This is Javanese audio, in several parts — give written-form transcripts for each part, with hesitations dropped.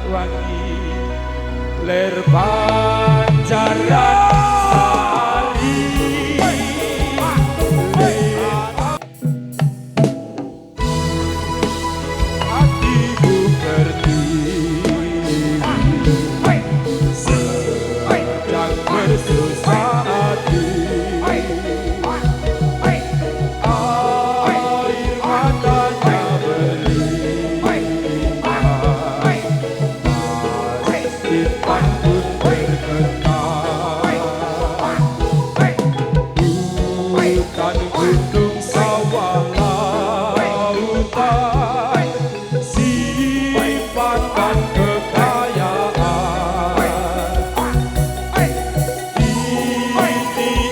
wangi ler panjaran sari hatiku berdiri sedang bersusah hati air matanya berlimpah pun bergetar hutan gunung sawah lautan sifat dan kekayaan ini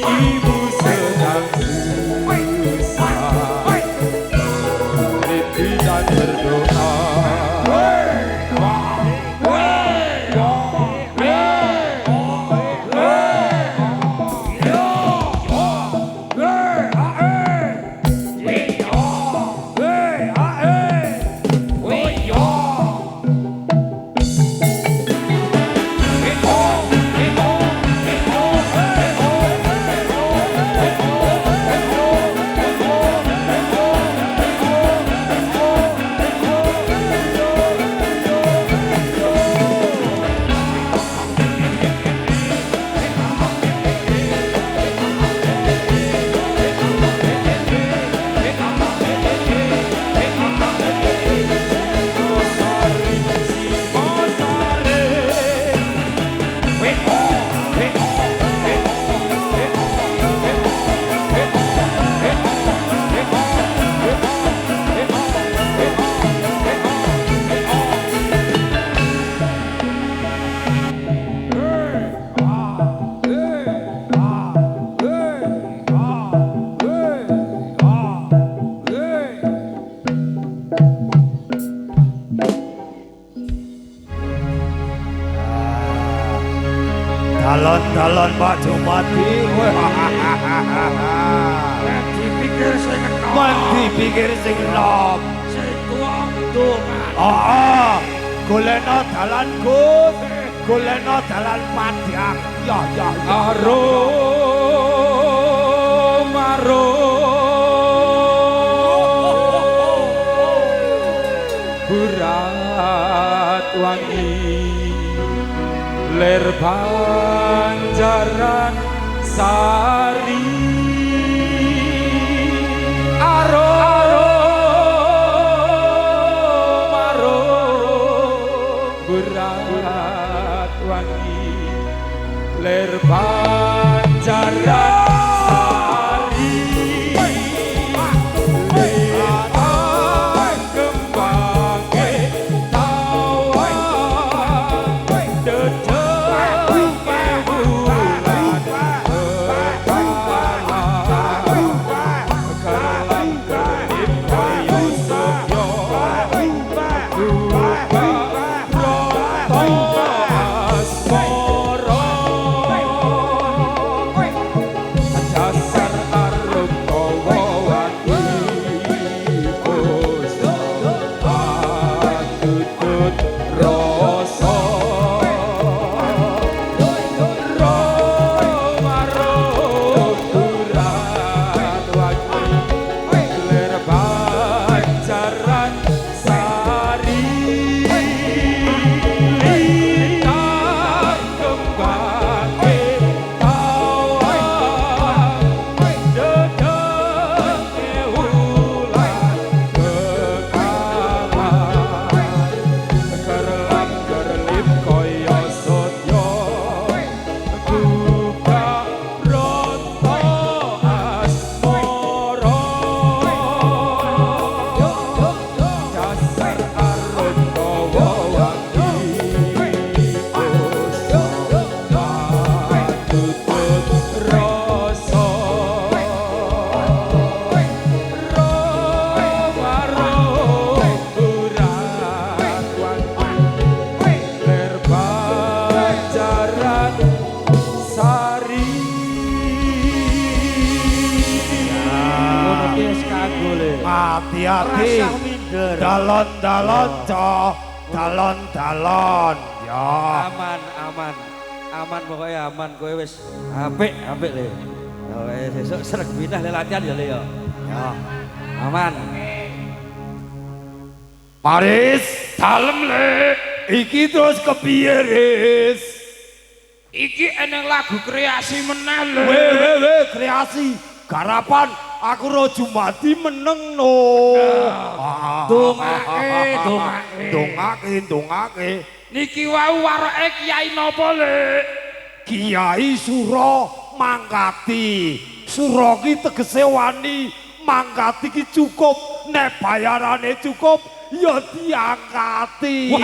ibu sedang susah rindu dan berdoa Dalan-dalan Pak Jumadi dipikir sing enom dipikir sing enom sing tuwang-tuwangan golekno dalan Gus golekno dalan Padang ya arum berat wangi ler panjaran sari arum berat wangi ler panjaran hati-hati dalon-dalon Dalon-dalon ya. Aman pokoknya aman kowe wis apik le. Ya wis sesuk sreg pindah le latihan ya le ya. Ya. Aman. Paris, dalem le. Iki terus kepiye, Riz? Iki eneng lagu kreasi meneh lho. Weh, kreasi. Garapan aku ro Jumadi meneng no. Dongake. Niki wau warake Kiai napa le? Kiai Suro mangkati. Suro ki tegese wani, mangkati ki cukup, nek bayarane cukup ya diangkati.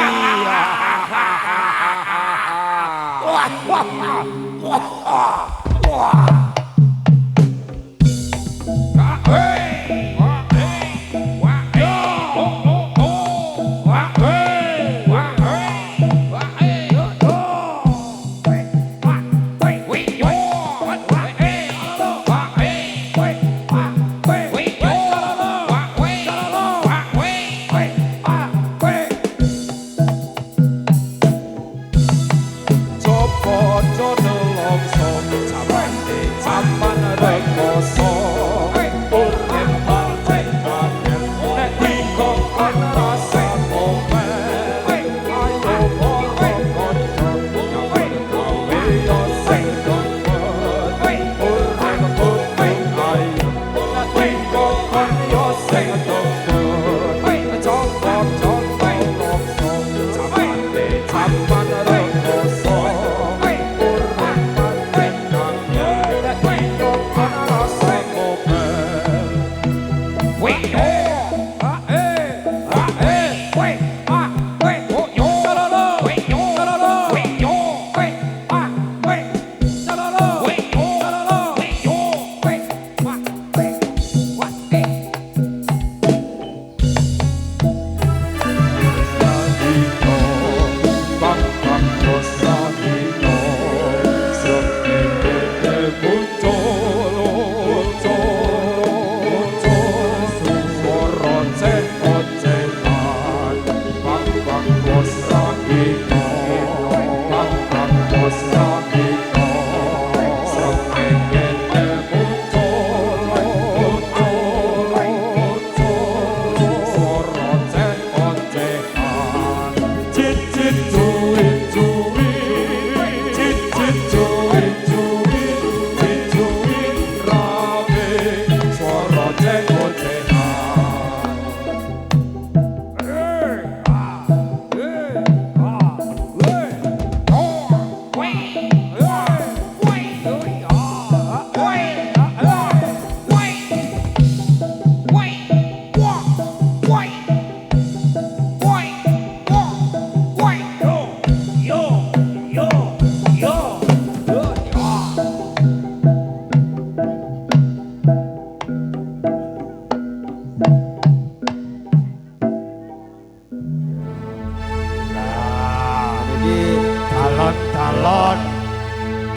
Alon-alon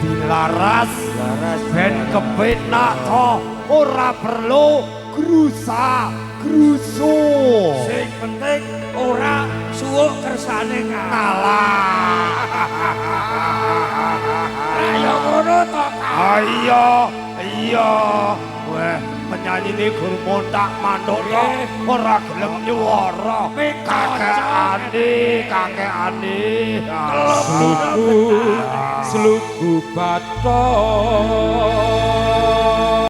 dilaras ben kepenak to ora perlu grusa-grusu. Sing penting ora suwuk kersane kalah. Ayo ngono to. Iya. Weh, penyanyi ini guru montak mandok to ora gelem nyuwara. Kakekane. Sluku bathok